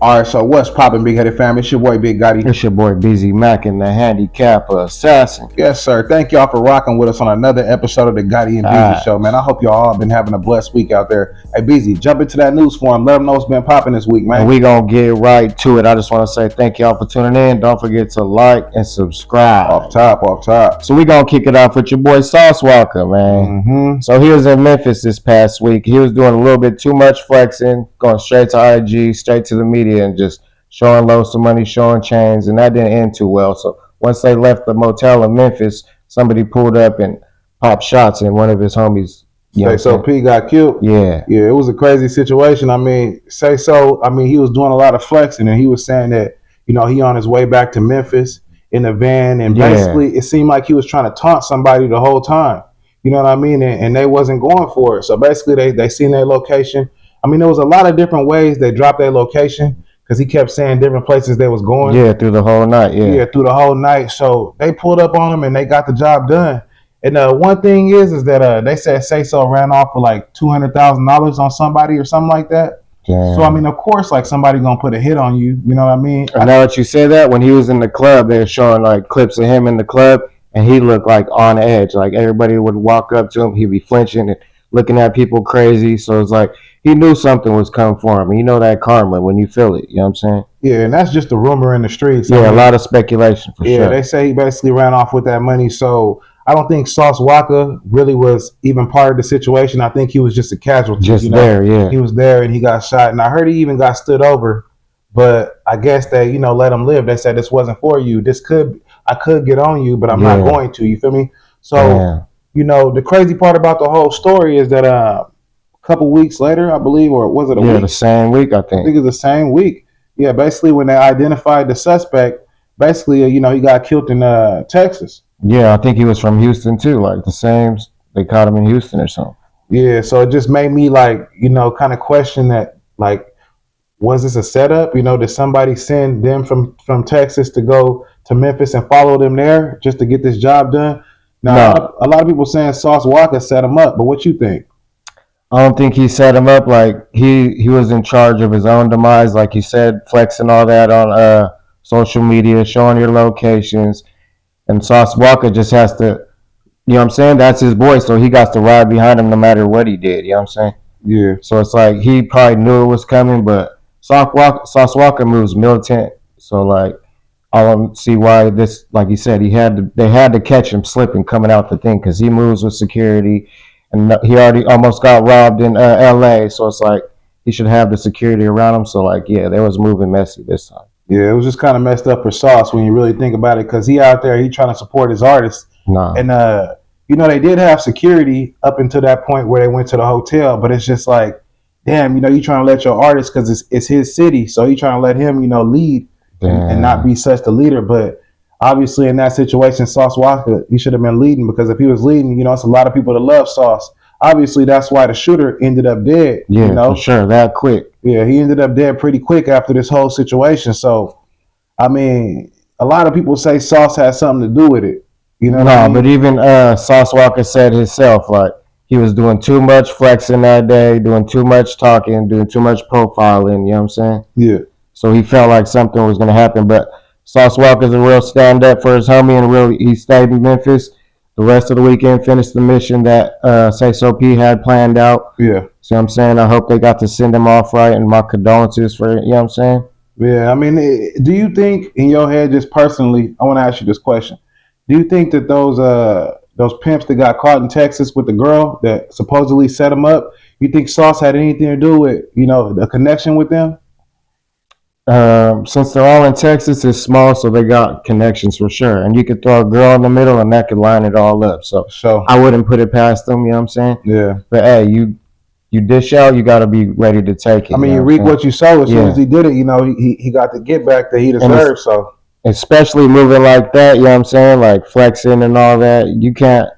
All right, so what's poppin', Big Headed Family? It's your boy, Big Gotti. It's your boy, Beezy Mac, and the handicap assassin. Yes, sir. Thank y'all for rocking with us on another episode of the Gotti and Beezy Show, man. I hope y'all all been having a blessed week out there. Hey, Beezy, jump into that news forum. Let them know what's been popping this week, man. And we gonna get right to it. I just want to say thank y'all for tuning in. Don't forget to like and subscribe. Off top. So we gonna kick it off with your boy, Walka, man. Mm-hmm. So he was in Memphis this past week. He was doing a little bit too much flexing, going straight to IG, straight to the media, and just showing loads of money, showing chains, and that didn't end too well. So once they left the motel in Memphis, somebody pulled up and popped shots, and one of his homies, Sayso P got killed. Yeah, it was a crazy situation. I mean, Sayso, he was doing a lot of flexing, and he was saying that, he on his way back to Memphis in a van, and basically it seemed like he was trying to taunt somebody the whole time. You know what I mean? And they wasn't going for it. So basically they seen their location. I mean, there was a lot of different ways they dropped their location, because he kept saying different places they was going. Yeah, through the whole night. Yeah, through the whole night. So they pulled up on him and they got the job done. And one thing is that they said Sayso ran off for like $200,000 on somebody or something like that. Damn. So I mean, of course, like somebody gonna put a hit on you. You know what I mean? And now that you say that, when he was in the club, they were showing like clips of him in the club, and he looked like on edge. Like everybody would walk up to him, he'd be flinching and looking at people crazy. So it's like he knew something was coming for him. You know that karma when you feel it. You know what I'm saying? Yeah, and that's just a rumor in the streets. Yeah, a lot of speculation for sure. Yeah, they say he basically ran off with that money. So I don't think Sauce Walka really was even part of the situation. I think he was just a casualty. Just there, yeah. He was there and he got shot. And I heard he even got stood over. But I guess they, let him live. They said this wasn't for you. I could get on you, but I'm not going to. You feel me? So, the crazy part about the whole story is that a couple weeks later, I believe, or was it a week? Yeah, the same week, I think. I think it's the same week. Yeah, basically when they identified the suspect, basically, he got killed in Texas. Yeah, I think he was from Houston too, like the same. They caught him in Houston or something. Yeah, so it just made me kind of question that, was this a setup? Did somebody send them from Texas to go to Memphis and follow them there just to get this job done? Now, no. A lot of people saying Sauce Walka set him up, but what you think? I don't think he set him up. Like he was in charge of his own demise, like you said, flexing all that on social media, showing your locations. And Sauce Walka just has to, you know what I'm saying? That's his boy, so he got to ride behind him no matter what he did, you know what I'm saying? Yeah. So it's like he probably knew it was coming, but Sauce Walka moves militant, so like I don't see why this, like you said, they had to catch him slipping coming out the thing, because he moves with security, and he already almost got robbed in LA, so it's like he should have the security around him. So like, yeah, they was moving messy this time. Yeah, it was just kind of messed up for Sauce when you really think about it, because he out there, he trying to support his artists. Nah. And they did have security up until that point where they went to the hotel, but it's just like, damn, you trying to let your artist, because it's his city, so he trying to let him, lead and not be such the leader. But obviously in that situation, Sauce Walka, he should have been leading, because if he was leading, it's a lot of people that love Sauce. Obviously, that's why the shooter ended up dead. Yeah, for sure, that quick. Yeah, he ended up dead pretty quick after this whole situation. So, I mean, a lot of people say Sauce had something to do with it. But even Sauce Walka said himself, like, he was doing too much flexing that day, doing too much talking, doing too much profiling, you know what I'm saying? Yeah. So he felt like something was going to happen. But Sauce Walka's a real stand-up for his homie, and he stayed in Memphis. The rest of the weekend, finished the mission that Sayso P had planned out. Yeah. So I'm saying, I hope they got to send him off right, and my condolences for it, you know what I'm saying? Yeah, I mean, do you think in your head, just personally, I want to ask you this question. Do you think that those pimps that got caught in Texas with the girl that supposedly set them up, you think Sauce had anything to do with, a connection with them? Since they're all in Texas, it's small, so they got connections for sure. And you could throw a girl in the middle, and that could line it all up. So I wouldn't put it past them, you know what I'm saying? Yeah. But hey, you dish out, you got to be ready to take it. I mean, you reap what you sow. As soon as he did it, he got the get back that he deserved. So especially moving like that, you know what I'm saying? Like flexing and all that, you can't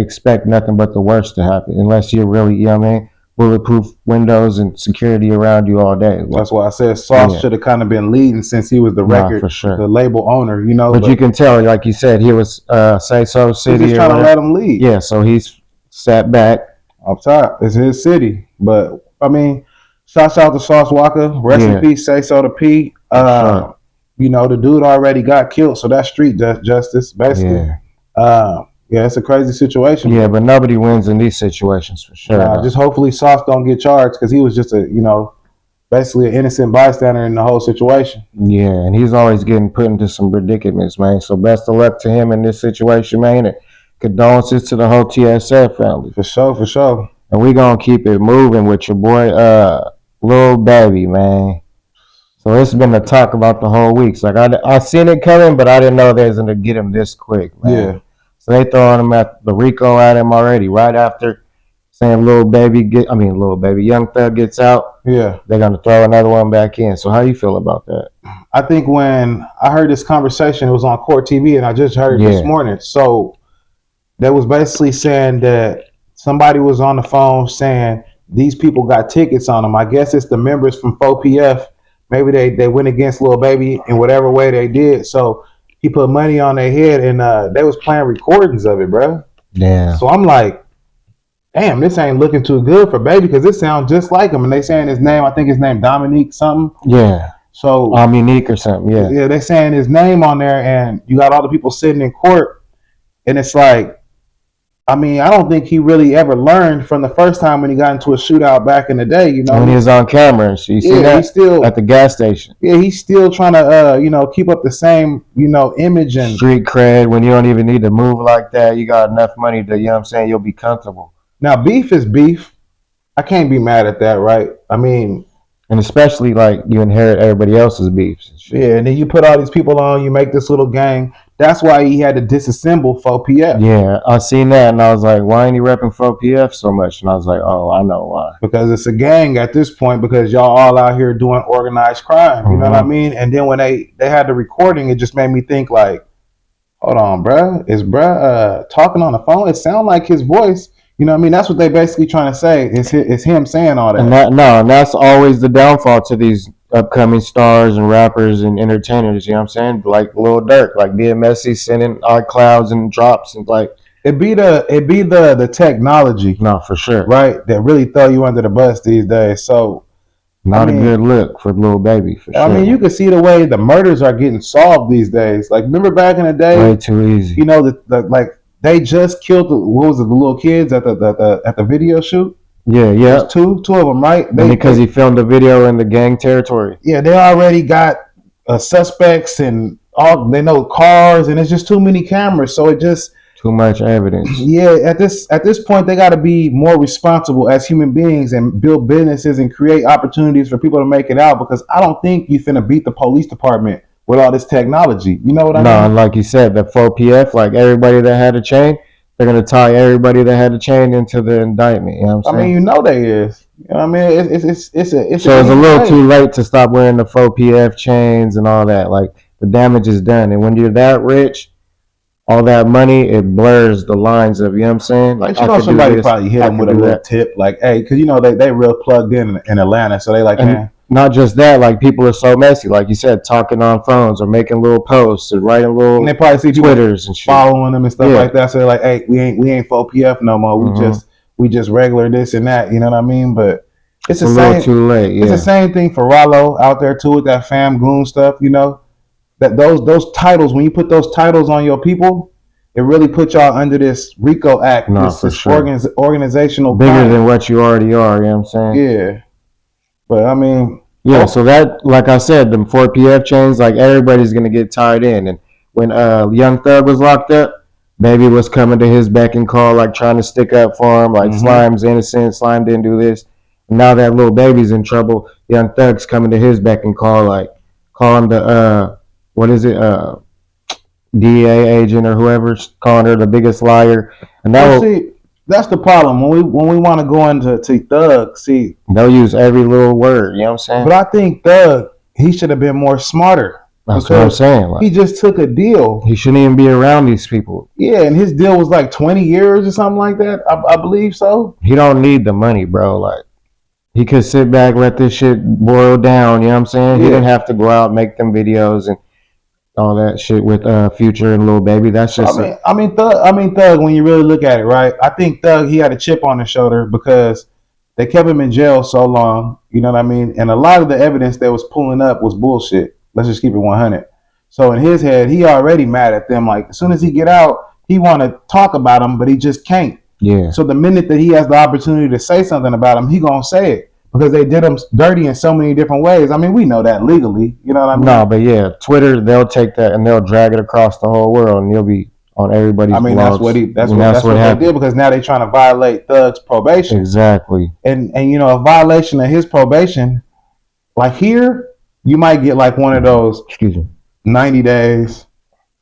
expect nothing but the worst to happen unless you're really, you know what I mean, bulletproof windows and security around you all day. That's why I said Sauce should have kind of been leading, since he was the record, for sure, the label owner, But you can tell, like you said, he was Sayso City. He's just trying to let him lead. Yeah, so he's sat back. Up top, it's his city. But I mean, Shouts out to Sauce Walka. Rest in peace, Sayso to P. Sure. You know, the dude already got killed, so that's street justice, basically. Yeah, it's a crazy situation. Yeah, but nobody wins in these situations for sure. Just hopefully Sauce don't get charged because he was just basically an innocent bystander in the whole situation. Yeah, and he's always getting put into some predicaments, man. So best of luck to him in this situation, man. And condolences to the whole TSF family. For sure, for sure. And we gonna keep it moving with your boy, Lil Baby, man. So it's been the talk about the whole week. So like I seen it coming, but I didn't know they was gonna get him this quick, man. Yeah. So they throwing him at the Rico at him already, right after saying Lil Baby, Young Thug gets out. Yeah. They're gonna throw another one back in. So how you feel about that? I think when I heard this conversation, it was on Court TV, and I just heard it this morning. So that was basically saying that somebody was on the phone saying these people got tickets on them. I guess it's the members from 4PF. Maybe they went against Lil Baby in whatever way they did. So he put money on their head, and they was playing recordings of it, bro. Yeah. So I'm like, damn, this ain't looking too good for Baby because it sounds just like him. And they saying his name, I think his name Dominique something. Yeah. So Unique or something. Yeah. Yeah, they saying his name on there, and you got all the people sitting in court, and it's like, I mean, I don't think he really ever learned from the first time when he got into a shootout back in the day. You know, when he was on camera, so you see that he's still at the gas station. Yeah, he's still trying to keep up the same image and street cred. When you don't even need to move like that, you got enough money to you'll be comfortable. Now beef is beef. I can't be mad at that, right? I mean, and especially like you inherit everybody else's beefs. Yeah, and then you put all these people on, you make this little gang. That's why he had to disassemble 4PF. Yeah, I seen that and I was like, why ain't he repping 4PF so much? And I was like, oh, I know why. Because it's a gang at this point, because y'all all out here doing organized crime. You know what I mean? And then when they had the recording, it just made me think like, hold on, bruh. Is bruh talking on the phone? It sounded like his voice. You know what I mean? That's what they basically trying to say. It's him saying all that. And that's always the downfall to these upcoming stars and rappers and entertainers. You know what I'm saying? Like Lil Durk, like being messy, sending iClouds and drops, and like it be the technology. No, for sure. Right? That really throw you under the bus these days. So not a good look for Lil Baby, for sure. I mean, you can see the way the murders are getting solved these days. Like, remember back in the day? Way too easy. You know, like they just killed the little kids at the video shoot. Yeah. Two of them, right? Because he filmed the video in the gang territory. Yeah, they already got suspects and they know cars, and it's just too many cameras. So it just too much evidence. Yeah, at this point, they got to be more responsible as human beings and build businesses and create opportunities for people to make it out. Because I don't think you finna beat the police department with all this technology. You know what I mean? No, and like you said, the 4PF, like everybody that had a chain, they're gonna tie everybody that had a chain into the indictment. You know what I'm saying? I mean, you know they is. You know what I mean? It's a little too late to stop wearing the 4PF chains and all that. Like the damage is done, and when you're that rich, all that money, it blurs the lines of, you know what I'm saying? Like, somebody probably hit them with a little tip, like, hey, because they real plugged in Atlanta, so they like, man. Not just that, like people are so messy, like you said, talking on phones or making little posts or writing little and they probably see Twitters and shit, following them and stuff like that. So they're like, hey, we ain't 4PF no more. We just regular this and that. You know what I mean? But it's the same. Too late. Yeah. It's the same thing for Rollo out there too with that fam goon stuff. You know, that those titles, when you put those titles on your people, it really puts y'all under this RICO Act, this organizational bigger crime. Than what you already are. You know what I'm saying? Yeah. But I mean, so that, like I said, them 4PF chains, like everybody's gonna get tied in. And when Young Thug was locked up, Baby was coming to his beck and call, like trying to stick up for him, like Slime's innocent, Slime didn't do this. And now that Lil Baby's in trouble, Young Thug's coming to his beck and call, like calling the DEA agent or whoever's calling her the biggest liar. And that's the problem when we want to go into Thug. See, they'll use every little word. You know what I'm saying? But I think Thug, he should have been more smarter. That's what I'm saying. Like, he just took a deal. He shouldn't even be around these people. Yeah, and his deal was like 20 years or something like that. I believe so. He don't need the money, bro. Like, he could sit back, let this shit boil down. You know what I'm saying? Yeah. He didn't have to go out, make them videos and all that shit with Future and Lil Baby. That's just. I mean, Thug. When you really look at it, right? I think Thug, he had a chip on his shoulder because They kept him in jail so long, you know what I mean? And a lot of the evidence that was pulling up was bullshit. Let's just keep it 100. So in his head, he already mad at them. Like as soon as he get out, he want to talk about them, but he just can't. Yeah. So the minute that he has the opportunity to say something about him, he gonna say it because they did him dirty in so many different ways. I mean, we know that legally. You know what I mean? No, but yeah, Twitter, they'll take that and they'll drag it across the whole world, and you'll be on everybody's. I mean, blogs. that's what they did because now they're trying to violate Thug's probation. Exactly. And you know, a violation of his probation, like here, you might get like one of those 90 days,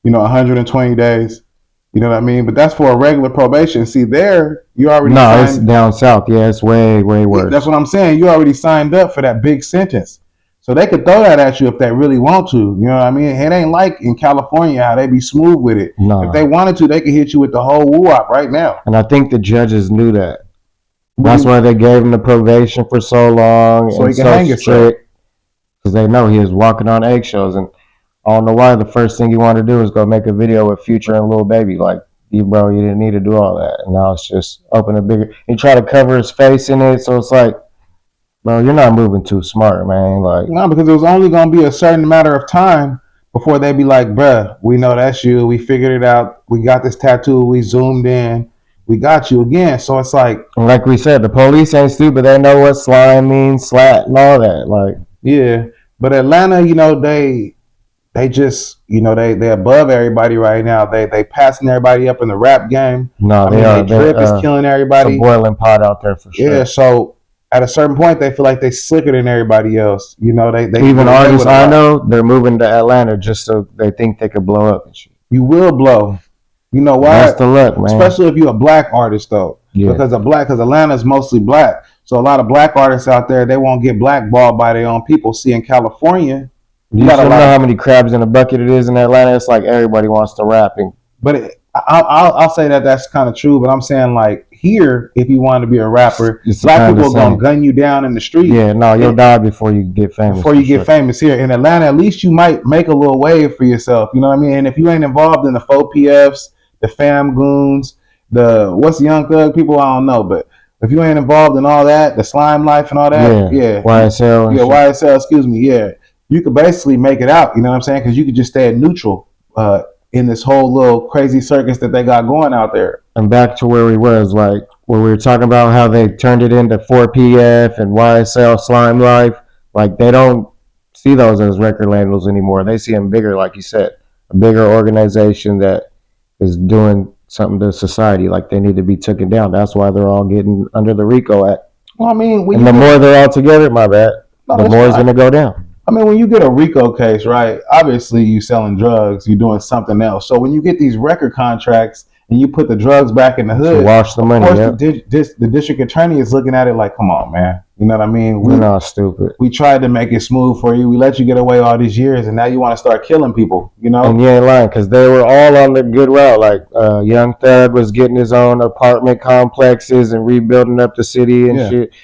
you know, 120 days. You know what I mean? But that's for a regular probation. See, there, you already signed. It's down south. Yeah, it's way, way worse. That's what I'm saying. You already signed up for that big sentence. So they could throw that at you if they really want to. You know what I mean? It ain't like in California how they be smooth with it. No. If they wanted to, they could hit you with the whole woo-wop right now. And I think the judges knew that. That's why they gave him the probation for so long so and he can hang strict. Because they know he was walking on eggshells. And I don't know why the first thing he wanted to do was go make a video with Future and Lil Baby. Like, bro, you didn't need to do all that. And now it's just open a bigger. He tried to cover his face in it, so it's like, bro, you're not moving too smart, man. Like, no, because it was only gonna be a certain matter of time before they'd be like, bruh, we know that's you. We figured it out. We got this tattoo. We zoomed in. We got you again. So it's like we said, the police ain't stupid. They know what slime means, slat, and all that. Like, yeah, but Atlanta, you know, they just, you know, they above everybody right now. They passing everybody up in the rap game. No, they drip is killing everybody. It's a boiling pot out there for sure. Yeah, so at a certain point, they feel like they slicker than everybody else. You know, they even artists I know, they're moving to Atlanta just so they think they could blow up and shit. You will blow. You know why? That's the luck, man. Especially if you're a black artist, though. Yeah. Because Atlanta's mostly black. So a lot of black artists out there, they won't get blackballed by their own people. See, in California, you know how many crabs in a bucket it is in Atlanta? It's like everybody wants to rap. But I'll say that that's kind of true. But I'm saying, like, here, if you want to be a rapper, black people are going to gun you down in the street. Yeah, no, you'll die before you get famous. Before you get famous here. In Atlanta, at least you might make a little wave for yourself. You know what I mean? And if you ain't involved in the 4PFs, the fam goons, what's the Young Thug people, I don't know. But if you ain't involved in all that, the slime life and all that, yeah. YSL. Yeah, YSL, excuse me, yeah. You could basically make it out, you know what I'm saying? Because you could just stay at neutral in this whole little crazy circus that they got going out there. And back to where we was, like, where we were talking about how they turned it into 4PF and YSL Slime Life. Like, they don't see those as record labels anymore. They see them bigger, like you said, a bigger organization that is doing something to society. Like, they need to be taken down. That's why they're all getting under the Rico Act. Well, I mean, and the more they're all together, my bad, the more it's going to go down. I mean, when you get a RICO case, right, obviously you selling drugs, you're doing something else. So when you get these record contracts and you put the drugs back in the hood, wash the money, of course, the district attorney is looking at it like, come on, man. You know what I mean? We're not stupid. We tried to make it smooth for you. We let you get away all these years, and now you want to start killing people, you know? And you ain't lying, because they were all on the good route. Like, Young Thug was getting his own apartment complexes and rebuilding up the city and shit.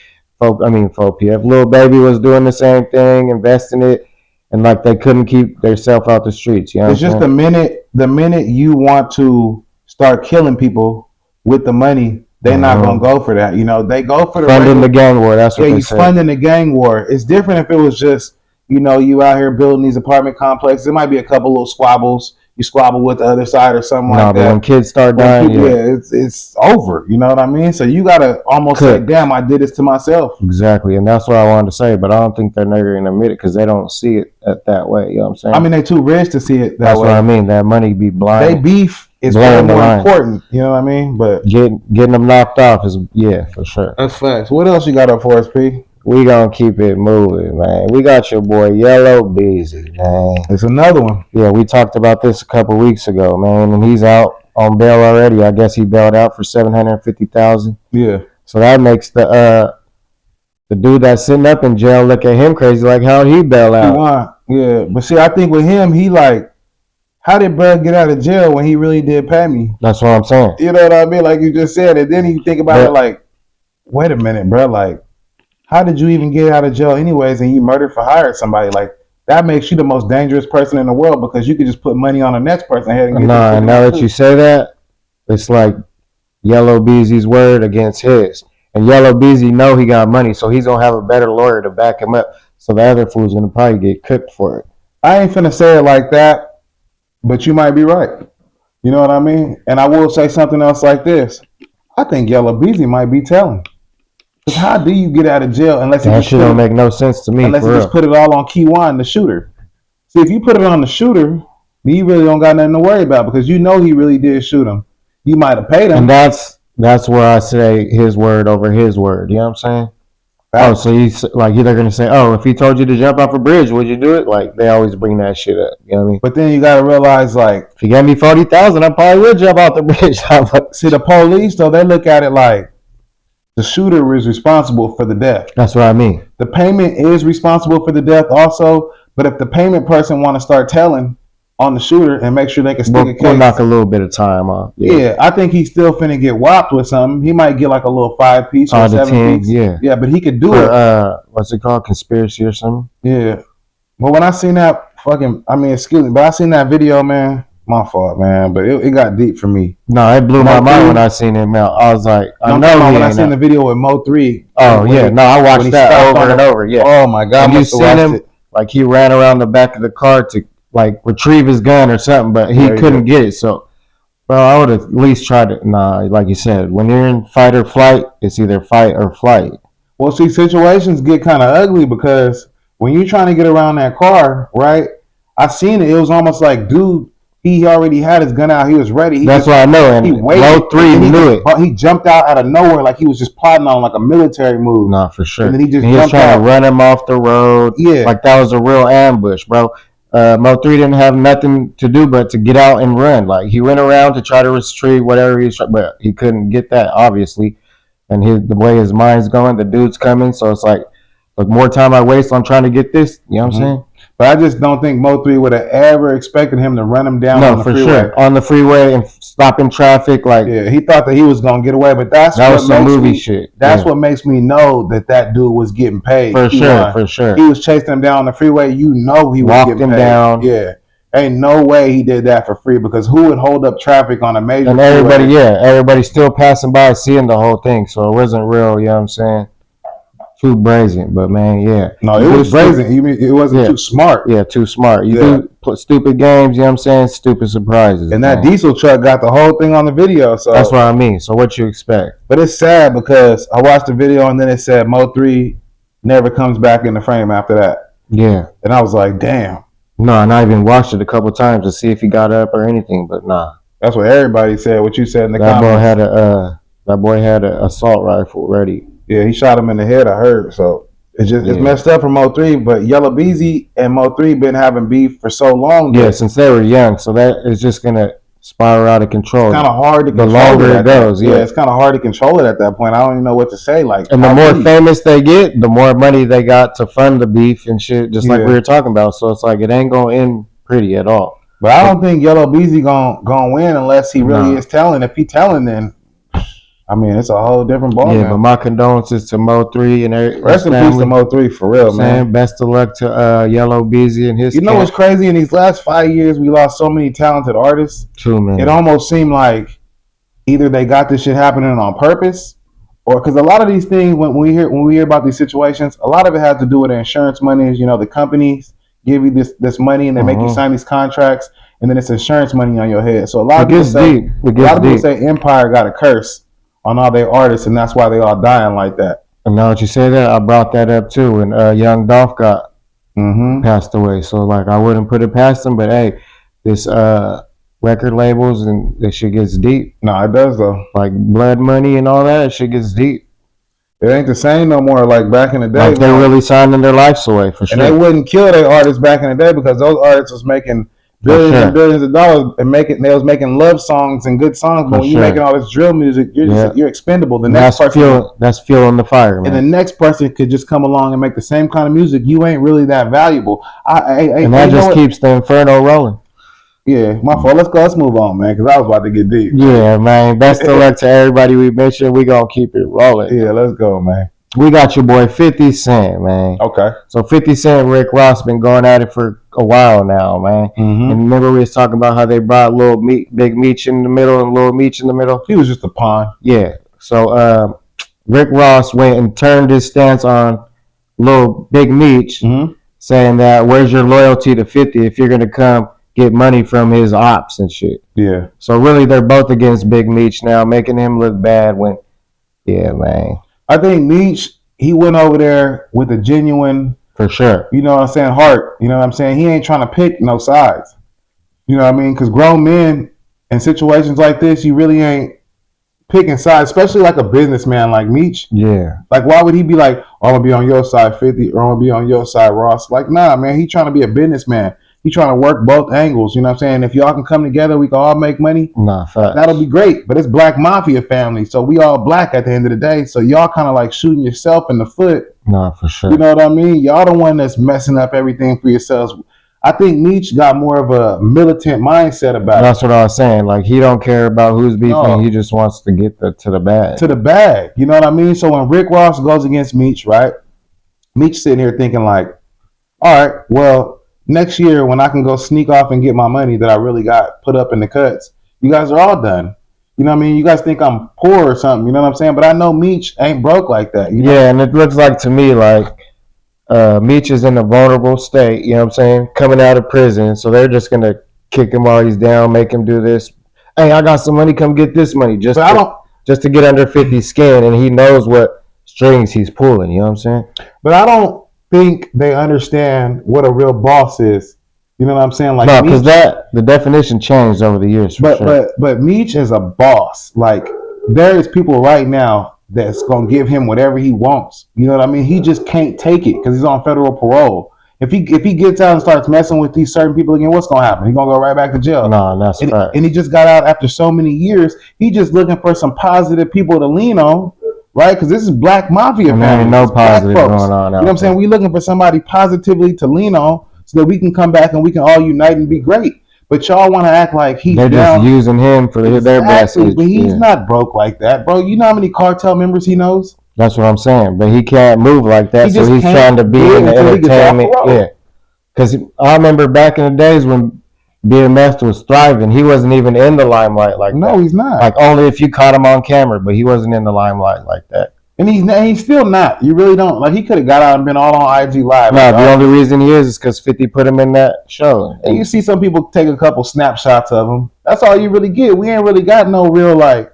4PF. Lil Baby was doing the same thing, investing it, and like they couldn't keep themselves out the streets. You know, it's just the minute you want to start killing people with the money, they're not gonna go for that. You know, they go for funding the gang war. That's what they say. Funding the gang war. It's different if it was just, you know, you out here building these apartment complexes. There might be a couple little squabbles. You squabble with the other side or something like that. But when kids start dying, it's over. You know what I mean? So you gotta almost say, "Damn, I did this to myself." Exactly, and that's what I wanted to say. But I don't think they're never gonna admit it because they don't see it that way. You know what I'm saying? I mean, they too rich to see it that way. That's what I mean. That money be blind. They beef is way more important. You know what I mean? But getting them knocked off is for sure. That's facts. What else you got up for us, P? We gonna keep it moving, man. We got your boy Yella Beezy, man. It's another one. Yeah, we talked about this a couple weeks ago, man, and he's out on bail already. I guess he bailed out for $750,000. Yeah. So that makes the dude that's sitting up in jail look at him crazy, like how'd he bail out? Yeah, but see, I think with him, he like, how did bro get out of jail when he really did pay me? That's what I'm saying. You know what I mean? Like you just said, and then you think about it like, wait a minute, bro, like, how did you even get out of jail anyways and you murdered for hire somebody? Like, that makes you the most dangerous person in the world because you could just put money on the next person ahead and get and now that you say that, it's like Yella Beezy's word against his. And Yella Beezy know he got money, so he's gonna have a better lawyer to back him up. So the other fool's gonna probably get cooked for it. I ain't finna say it like that, but you might be right. You know what I mean? And I will say something else like this. I think Yella Beezy might be telling. Because how do you get out of jail unless That shit don't make no sense to me. unless you just put it all on Keywan, the shooter? See, if you put it on the shooter, then you really don't got nothing to worry about because you know he really did shoot him. You might have paid him. And that's where I say his word over his word. You know what I'm saying? Oh, so he's like they're gonna say, oh, if he told you to jump off a bridge, would you do it? Like they always bring that shit up. You know what I mean? But then you gotta realize, like, if you gave me 40,000, I probably would jump off the bridge. See, the police though, they look at it like the shooter is responsible for the death. That's what I mean. The payment is responsible for the death also, but if the payment person want to start telling on the shooter and make sure they can stick a case, we'll knock a little bit of time off. Yeah, I think he's still finna get whopped with something. He might get like a little 5-piece or 7-piece. Yeah, but he could do it. What's it called? Conspiracy or something? Yeah. But when I seen that excuse me, but I seen that video, man, my fault, man, but it got deep for me. No, it blew my mind when I seen him out. I was like, I know when I seen the video with Mo 3. Oh, yeah. No, I watched that over and over. Yeah. Oh, my God. You seen him? Like, he ran around the back of the car to, like, retrieve his gun or something, but he couldn't get it. So, bro, I would have at least tried it. Nah, like you said, when you're in fight or flight, it's either fight or flight. Well, see, situations get kind of ugly because when you're trying to get around that car, right, I seen it. It was almost like, dude, he already had his gun out. He was ready. That's what I know. And Low 3 knew it. He jumped out out of nowhere like he was just plotting on like a military move. Nah, for sure. And then he was trying to run him off the road. Yeah. Like that was a real ambush, bro. Mo 3 didn't have nothing to do but to get out and run. Like he went around to try to retrieve whatever but he couldn't get that, obviously. And the way his mind's going, the dude's coming. So it's like, the more time I waste on trying to get this, you know what I'm saying? But I just don't think Mo 3 would have ever expected him to run him down on the freeway. No, for sure. On the freeway and stopping traffic. Like, yeah, he thought that he was going to get away, but that was some movie shit. That's what makes me know that dude was getting paid. For sure. He was chasing him down on the freeway. You know he was getting paid. Down. Yeah. Ain't no way he did that for free because who would hold up traffic on a major and everybody's still passing by seeing the whole thing, so it wasn't real, you know what I'm saying? Too brazen, but man, yeah. No, it was brazen. It wasn't too smart. Yeah, too smart. You do put stupid games, you know what I'm saying? Stupid surprises. And that diesel truck got the whole thing on the video. So that's what I mean. So what you expect? But it's sad because I watched the video and then it said Mo 3 never comes back in the frame after that. Yeah. And I was like, damn. No, and I even watched it a couple times to see if he got up or anything, but nah. That's what everybody said, what you said in the comments. That boy had an assault rifle ready. Yeah, he shot him in the head, I heard. So it's messed up for Mo 3. But Yella Beezy and Mo 3 been having beef for so long. Yeah, since they were young. So that is just gonna spiral out of control. It's kind of hard to control. The longer it goes, yeah, it's kind of hard to control it at that point. I don't even know what to say. Like, and the more famous they get, the more money they got to fund the beef and shit. Just like we were talking about. So it's like it ain't gonna end pretty at all. But I don't think Yella Beezy gonna win unless he really is telling. If he telling, then I mean, it's a whole different ball. Yeah, but my condolences to Mo 3 and rest in peace to Mo 3 for real, man. Best of luck to Yella Beezy and his. You know what's crazy? In these last 5 years, we lost so many talented artists. True, man. It almost seemed like either they got this shit happening on purpose, or because a lot of these things, when we hear about these situations, a lot of it has to do with the insurance money. You know, the companies give you this money and they make you sign these contracts, and then it's insurance money on your head. So a lot of people say Empire got a curse on all their artists, and that's why they all dying like that. And now that you say that, I brought that up too when Young Dolph got passed away. So like, I wouldn't put it past him, but hey, this record labels and this shit gets deep. No, it does though. Like blood money and all that shit gets deep. It ain't the same no more. Like back in the day, like they're really signing their lives away for sure. And they wouldn't kill their artists back in the day because those artists was making billions and billions of dollars and they was making love songs and good songs. But when you're making all this drill music, you're expendable. That's fueling the fire, man. And the next person could just come along and make the same kind of music. You ain't really that valuable. And that just keeps the inferno rolling. Yeah, my fault. Let's move on, man, because I was about to get deep. Yeah, man. Best of luck to everybody we mentioned. We gonna keep it rolling. Yeah, let's go, man. We got your boy 50 Cent, man. Okay. So 50 Cent and Rick Ross been going at it for a while now, man. And remember we was talking about how they brought Big Meech in the middle and Lil Meech in the middle? He was just a pawn. Yeah. So Rick Ross went and turned his stance on little Big Meech, saying that where's your loyalty to 50 if you're gonna come get money from his ops and shit. Yeah. So really, they're both against Big Meech now, making him look bad. When, yeah, man. I think Meech, he went over there with a genuine, for sure, you know what I'm saying, heart. You know what I'm saying? He ain't trying to pick no sides. You know what I mean? Because grown men in situations like this, you really ain't picking sides, especially like a businessman like Meech. Yeah. Like, why would he be like, oh, I'm going to be on your side, 50, or I'm going to be on your side, Ross? Like, nah, man, he trying to be a businessman. He trying to work both angles. You know what I'm saying? If y'all can come together, we can all make money. Nah, facts. That'll be great. But it's Black Mafia family, so we all black at the end of the day. So y'all kind of like shooting yourself in the foot. Nah, for sure. You know what I mean? Y'all the one that's messing up everything for yourselves. I think Meech got more of a militant mindset about That's what I was saying. Like, he don't care about who's beefing. No. He just wants to get to the bag. To the bag. You know what I mean? So when Rick Ross goes against Meech, right? Meech sitting here thinking like, all right, well, next year when I can go sneak off and get my money that I really got put up in the cuts, you guys are all done. You know what I mean? You guys think I'm poor or something, you know what I'm saying? But I know Meech ain't broke like that. You know? Yeah, and it looks like to me like Meech is in a vulnerable state, you know what I'm saying? Coming out of prison, so they're just gonna kick him while he's down, make him do this. Hey, I got some money, come get this money, just to get under 50's skin, and he knows what strings he's pulling, you know what I'm saying? But I don't think they understand what a real boss is. You know what I'm saying? Like, no, because the definition changed over the years. But Meech is a boss. Like, there is people right now that's gonna give him whatever he wants. You know what I mean? He just can't take it because he's on federal parole. If he gets out and starts messing with these certain people again, what's gonna happen? He's gonna go right back to jail. No, that's right. And he just got out after so many years. He just looking for some positive people to lean on. Right, because this is Black Mafia family. There ain't no positive going on. You know what I'm saying? We looking for somebody positively to lean on, so that we can come back and we can all unite and be great. But y'all want to act like they're just using him for their best. But he's not broke like that, bro. You know how many cartel members he knows? That's what I'm saying. But he can't move like that, so he's trying to be in the entertainment. Yeah, because I remember back in the days when BMF was thriving, he wasn't even in the limelight like that. No, he's not. Like, only if you caught him on camera, but he wasn't in the limelight like that. And he's still not. You really don't. Like, he could have got out and been all on IG Live. No, the only reason he is because 50 put him in that show. And you see some people take a couple snapshots of him. That's all you really get. We ain't really got no real, like,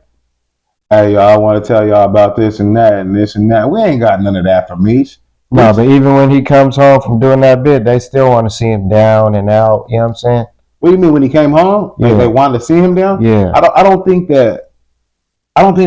hey, y'all, I want to tell y'all about this and that and this and that. We ain't got none of that from Meech. No, but even when he comes home from doing that bit, they still want to see him down and out. You know what I'm saying? What do you mean when he came home? Yeah. They wanted to see him down? Yeah. I don't think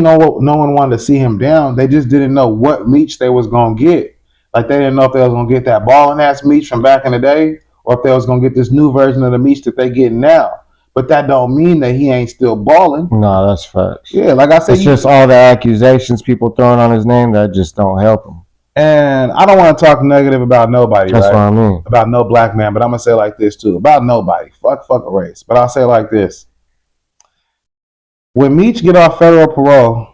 no one wanted to see him down. They just didn't know what Meech they was gonna get. Like, they didn't know if they was gonna get that balling ass Meech from back in the day, or if they was gonna get this new version of the Meech that they getting now. But that don't mean that he ain't still balling. No, that's facts. Yeah, like I said, it's just all the accusations people throwing on his name that just don't help him. And I don't want to talk negative about nobody. That's right? what I mean. About no black man, but I'm gonna say it like this too. About nobody. Fuck a race. But I'll say it like this. When Meech get off federal parole,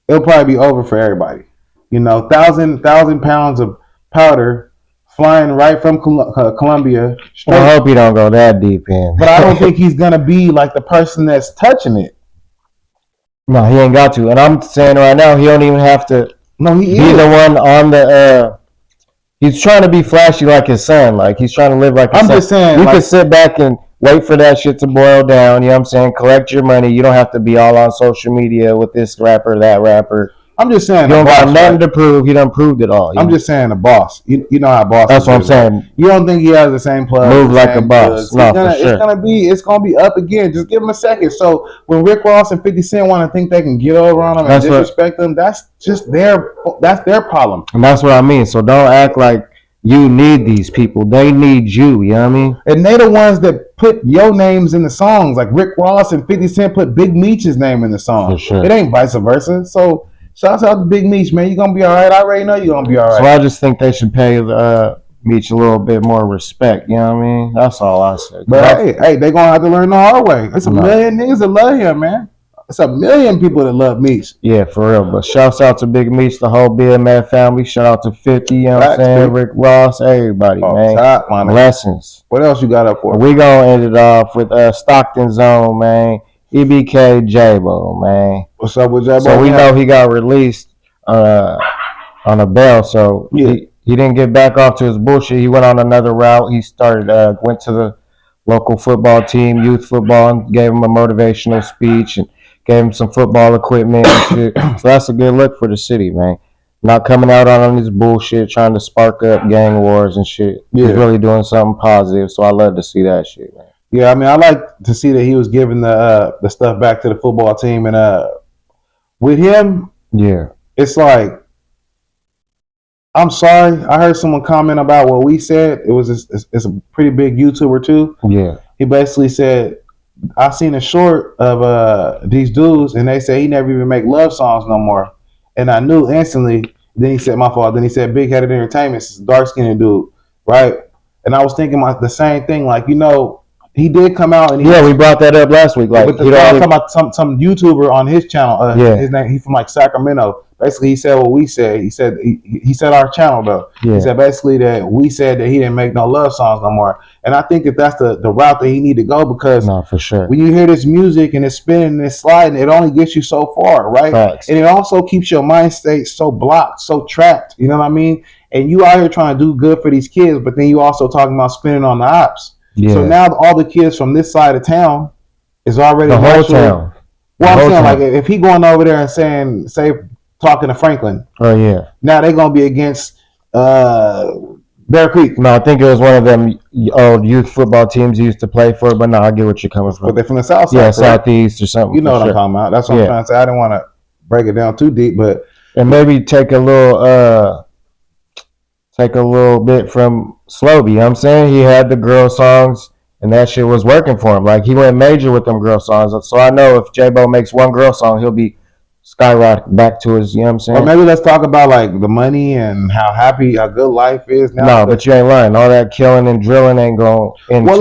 it'll probably be over for everybody. You know, 1,000 pounds of powder flying right from Colombia. Well, I hope he don't go that deep in. But I don't think he's gonna be like the person that's touching it. No, he ain't got to. And I'm saying right now, he don't even have to. No, he be is the one on the. He's trying to be flashy like his son. Like, he's trying to live like his son. I'm just saying, you can sit back and wait for that shit to boil down. You know what I'm saying? Collect your money. You don't have to be all on social media with this rapper, that rapper. I'm just saying, you don't got nothing to prove. He done proved it all. I'm just saying, the boss. You know how boss. That's what I'm saying. You don't think he has the same plug? Move like a boss. No, for sure. It's gonna be up again. Just give him a second. So when Rick Ross and 50 Cent want to think they can get over on him and disrespect them, that's their problem. And that's what I mean. So don't act like you need these people. They need you. You know what I mean? And they the ones that put your names in the songs. Like Rick Ross and 50 Cent put Big Meech's name in the song. For sure. It ain't vice versa. So shout out to Big Meech, man. You're going to be all right. I already know you're going to be all right. So I just think they should pay Meech a little bit more respect. You know what I mean? That's all I said. But hey, they going to have to learn the hard way. It's a million niggas that love him, man. It's a million people that love Meech. Yeah, for real. But shouts out to Big Meech, the whole BMF family. Shout out to 50, you know what I'm saying? Rick Ross, everybody, man. Top, blessings. What else you got up for? We going to end it off with Stockton Zone, man. EBK J-Bo, man. What's up with J-Bo? So we know he got released uh, on a bail, so Yeah. he didn't get back off to his bullshit. He went on another route. He started went to the local football team, youth football, and gave him a motivational speech and gave him some football equipment and shit. So that's a good look for the city, man. Not coming out on his bullshit, trying to spark up gang wars and shit. Yeah. He's really doing something positive. So I love to see that shit, man. Yeah, I mean, I like to see that he was giving the stuff back to the football team, and with him, Yeah, it's like, I'm sorry, I heard someone comment about what we said. It's a pretty big YouTuber too. yeah. He basically said, I seen a short of these dudes, and they say he never even make love songs no more, and I knew instantly. Then he said, my fault. Then he said, Big Headed Entertainment, is a dark skinned dude, right? And I was thinking about the same thing, like, he did come out and we brought that up last week. Like, but I'm talking about some YouTuber on his channel. Yeah. His name, he's from like Sacramento. Basically, he said what we said. He said our channel though. Yeah. He said basically that we said that he didn't make no love songs no more. And I think that that's the route that he need to go, because No, for sure. when you hear this music and it's spinning and it's sliding, it only gets you so far, right? Facts. And it also keeps your mind state so blocked, so trapped. You know what I mean? And you out here trying to do good for these kids, but then you also talking about spinning on the ops. Yeah. So now all the kids from this side of town is already the whole town. Well, I'm saying, town. like, if he going over there and talking to Franklin, Oh yeah. now they gonna be against Bear Creek. No, I think it was one of them old youth football teams he used to play for. But no, I get what you're coming from. But they're from the south side, Yeah, correct? southeast or something. You know what sure. I'm talking about. That's what I'm trying to say. I didn't want to break it down too deep, but and maybe take a little bit from Slowby. You know what I'm saying? He had the girl songs and that shit was working for him. Like, he went major with them girl songs. So I know if J-Bo makes one girl song, he'll be skyrocket back to his, you know what I'm saying? Or maybe let's talk about like the money and how good life is now. No, but you ain't lying. All that killing and drilling ain't going into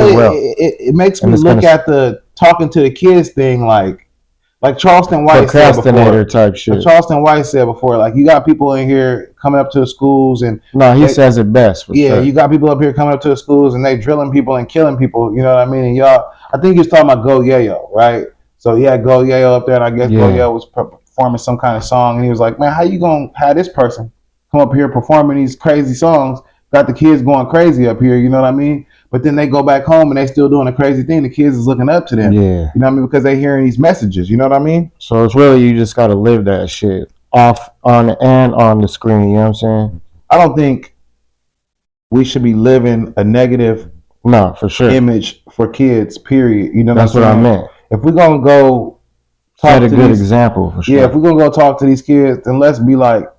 it makes me look at the talking to the kids thing like Charleston White said before. Type shit. Charleston White said before, like, you got people in here coming up to the schools and he says it best. Yeah, sure. You got people up here coming up to the schools and they drilling people and killing people. You know what I mean? And y'all, I think he was talking about Go Yayo, right? So he had Go Yayo up there, and I guess Go Yayo was performing some kind of song, and he was like, "Man, how you gonna have this person come up here performing these crazy songs? Got the kids going crazy up here, you know what I mean? But then they go back home and they still doing a crazy thing. The kids is looking up to them. Yeah. You know what I mean? Because they hearing these messages. You know what I mean? So it's really, you just got to live that shit off, on, and on the screen. You know what I'm saying? I don't think we should be living a negative for sure image for kids, period. You know That's what I meant. If we're going to go talk to a good example, for sure. Yeah, if we're going to go talk to these kids, then let's be like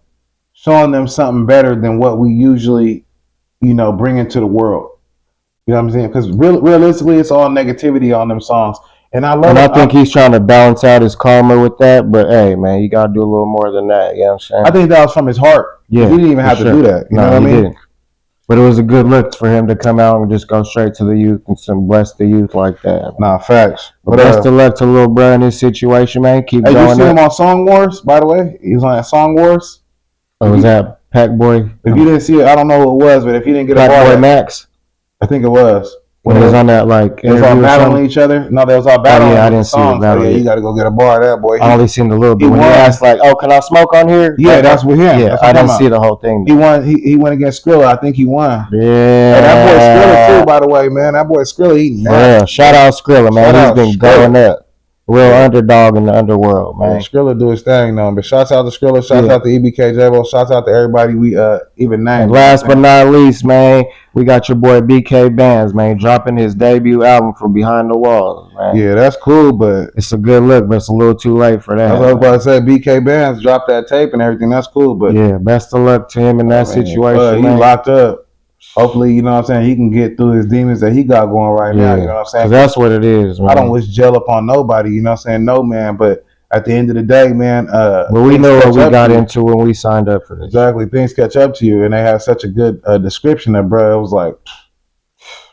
showing them something better than what we usually, bring into the world. You know what I'm saying? Because realistically, it's all negativity on them songs. And I love And I think he's trying to balance out his karma with that. But hey, man, you got to do a little more than that. You know what I'm saying? I think that was from his heart. Yeah. He didn't even have to do that. You know what I mean? Didn't. But it was a good look for him to come out and just go straight to the youth and bless the youth like that. Nah, facts. But best of luck to little bro in this situation, man. Keep going. You see him on Song Wars, by the way? He was on that Song Wars. Oh, was that Pac Boy? If you didn't see it, I don't know who it was, but if you didn't get a Pac Boy Max? I think it was. When it was on that, like, it was all battling each other. No, they was all battling. I didn't see it. Yeah, you got to go get a bar of that, boy. I only seen the little bit. When he asked, like, "Oh, can I smoke on here?" Yeah, that's with him. Yeah, I didn't see the whole thing. He won. He went against Skrilla. I think he won. Yeah, and that boy Skrilla too. By the way, man, that boy Skrilla. Yeah, shout out Skrilla, man. He's been going up. Real underdog in the underworld, man. Skrilla do his thing, though. But shouts out to Skrilla, shouts out to EBK J-Bo, shouts out to everybody we even named. And last but not least, man, we got your boy BK Bands, man, dropping his debut album from Behind the Walls, man. Yeah, that's cool, but it's a good look, but it's a little too late for that. That's what I was about to say. BK Bands dropped that tape and everything. That's cool, but yeah, best of luck to him in that situation. He locked up. Hopefully, you know what I'm saying, he can get through his demons that he got going right now, you know what I'm saying? That's what it is, man. I don't wish jail upon nobody, you know what I'm saying? No, man, but at the end of the day, man, well, we know what we got into when we signed up for this. Exactly. Things catch up to you, and they have such a good description of, bro. It was like,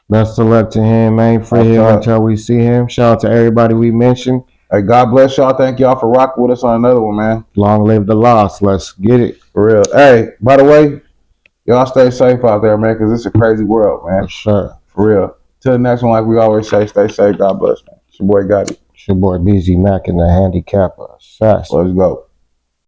best of luck to him, man. Free him until we see him. Shout out to everybody we mentioned. Hey, God bless y'all. Thank y'all for rocking with us on another one, man. Long live the lost. Let's get it. For real. Hey, by the way, y'all stay safe out there, man, because it's a crazy world, man. For sure. For real. Till the next one, like we always say, stay safe. God bless, man. It's your boy Gotti. It's your boy BZ Mac in the handicap assassin. Let's go.